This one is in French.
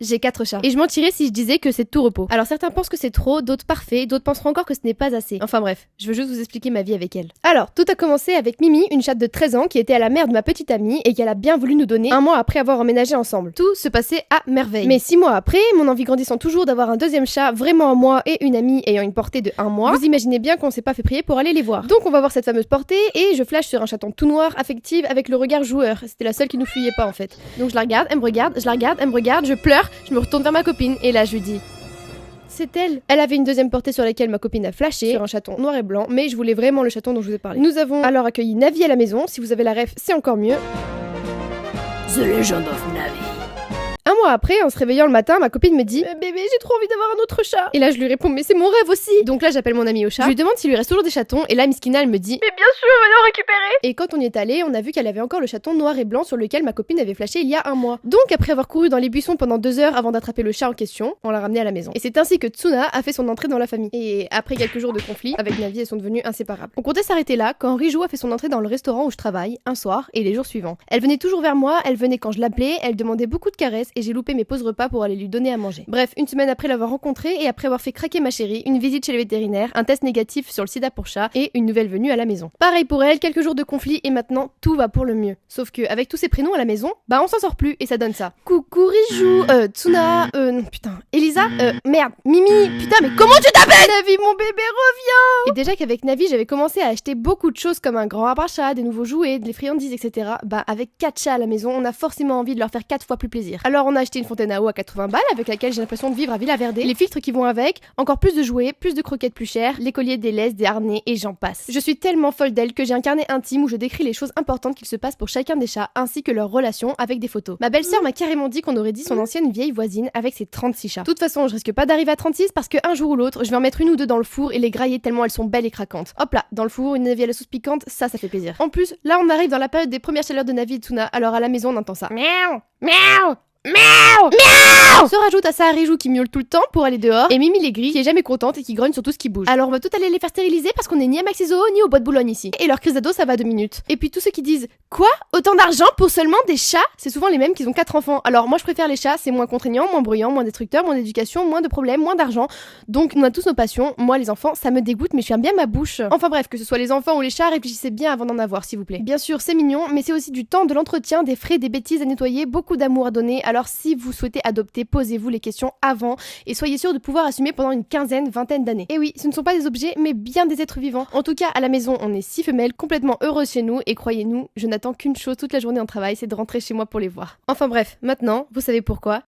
j'ai 4 chats. Et je mentirais si je disais que c'est tout repos. Alors certains pensent que c'est trop, d'autres parfait, d'autres penseront encore que ce n'est pas assez. Enfin bref, je veux juste vous expliquer ma vie avec elle. Alors, tout a commencé avec Mimi, une chatte de 13 ans qui était à la mère de ma petite amie et qu'elle a bien voulu nous donner un mois après avoir emménagé ensemble. Tout se passait à merveille. Mais 6 mois après, mon envie grandissant toujours d'avoir un deuxième chat, vraiment à moi et une amie ayant une portée de 1 mois, vous imaginez bien qu'on s'est pas fait prier pour aller les voir. Donc on va voir cette fameuse portée et je flash sur un chaton tout noir, affective, avec le regard joueur. C'était la seule qui nous fuyait pas en fait. Donc je la regarde, elle me regarde, je la regarde, elle me regarde, je pleure, je me retourne vers ma copine et là je lui dis... C'est elle. Elle avait une deuxième portée sur laquelle ma copine a flashé, sur un chaton noir et blanc, mais je voulais vraiment le chaton dont je vous ai parlé. Nous avons alors accueilli Navi à la maison, si vous avez la ref, c'est encore mieux. The Legend of Navi. Un mois après, en se réveillant le matin, ma copine me dit bébé, j'ai trop envie d'avoir un autre chat. Et là, je lui réponds mais c'est mon rêve aussi. Donc là, j'appelle mon ami au chat. Je lui demande s'il lui reste toujours des chatons. Et là, Miskina, elle me dit mais bien sûr, venez en récupérer. Et quand on y est allé, on a vu qu'elle avait encore le chaton noir et blanc sur lequel ma copine avait flashé il y a 1 mois. Donc après avoir couru dans les buissons pendant 2 heures avant d'attraper le chat en question, on l'a ramené à la maison. Et c'est ainsi que Tsuna a fait son entrée dans la famille. Et après quelques jours de conflit, avec Navi, elles sont devenues inséparables. On comptait s'arrêter là quand Rijou a fait son entrée dans le restaurant où je travaille un soir et les jours suivants. Elle venait toujours vers moi, elle venait quand je l'appelais, elle demandait beaucoup de caresses et j'ai loupé mes pauses repas pour aller lui donner à manger. Bref, une semaine après l'avoir rencontrée et après avoir fait craquer ma chérie, une visite chez le vétérinaire, un test négatif sur le sida pour chat et une nouvelle venue à la maison. Pareil pour elle, quelques jours de conflit et maintenant tout va pour le mieux. Sauf que avec tous ces prénoms à la maison, bah on s'en sort plus et ça donne ça. Coucou Rijou, Tsuna, non putain, Elisa, merde, Mimi, putain mais comment tu t'appelles? Navi, mon bébé revient. Et déjà qu'avec Navi j'avais commencé à acheter beaucoup de choses comme un grand arbre à chat, des nouveaux jouets, des friandises, etc. Bah avec 4 chats à la maison, on a forcément envie de leur faire 4 fois plus plaisir. Alors on a acheté une fontaine à eau à 80 balles avec laquelle j'ai l'impression de vivre à Villaverde, les filtres qui vont avec, encore plus de jouets, plus de croquettes plus chères, les colliers, des laisses, des harnais et j'en passe. Je suis tellement folle d'elle que j'ai un carnet intime où je décris les choses importantes qu'il se passe pour chacun des chats ainsi que leurs relations avec des photos. Ma belle-sœur m'a carrément dit qu'on aurait dit son ancienne vieille voisine avec ses 36 chats. De toute façon, je risque pas d'arriver à 36 parce qu'un jour ou l'autre, je vais en mettre une ou deux dans le four et les grailler tellement elles sont belles et craquantes. Hop là, dans le four, une Navi à la sauce piquante, ça fait plaisir. En plus, là on arrive dans la période des premières chaleurs de Navi et Tsuna, alors à la maison on entend ça. Miaou, miaou. Miaou! Miaou! Se rajoute à ça Rijou qui miaule tout le temps pour aller dehors et Mimi les gris qui est jamais contente et qui grogne sur tout ce qui bouge. Alors on va tout aller les faire stériliser parce qu'on est ni à Maxi Zoo ni au Bois de Boulogne ici. Et leur crise d'ado ça va 2 minutes. Et puis tous ceux qui disent quoi? Autant d'argent pour seulement des chats? C'est souvent les mêmes qui ont 4 enfants. Alors moi je préfère les chats, c'est moins contraignant, moins bruyant, moins destructeur, moins d'éducation, moins de problèmes, moins d'argent. Donc on a tous nos passions. Moi les enfants ça me dégoûte mais je ferme bien ma bouche. Enfin bref, que ce soit les enfants ou les chats, réfléchissez bien avant d'en avoir s'il vous plaît. Bien sûr c'est mignon mais c'est aussi du temps, de l'entretien, des frais, des bêtises à nettoyer, beaucoup d'amour à donner. Alors si vous souhaitez adopter, posez-vous les questions avant et soyez sûr de pouvoir assumer pendant une vingtaine d'années. Et oui, ce ne sont pas des objets mais bien des êtres vivants. En tout cas, à la maison, on est 6 femelles complètement heureuses chez nous et croyez-nous, je n'attends qu'une chose toute la journée en travail, c'est de rentrer chez moi pour les voir. Enfin bref, maintenant, vous savez pourquoi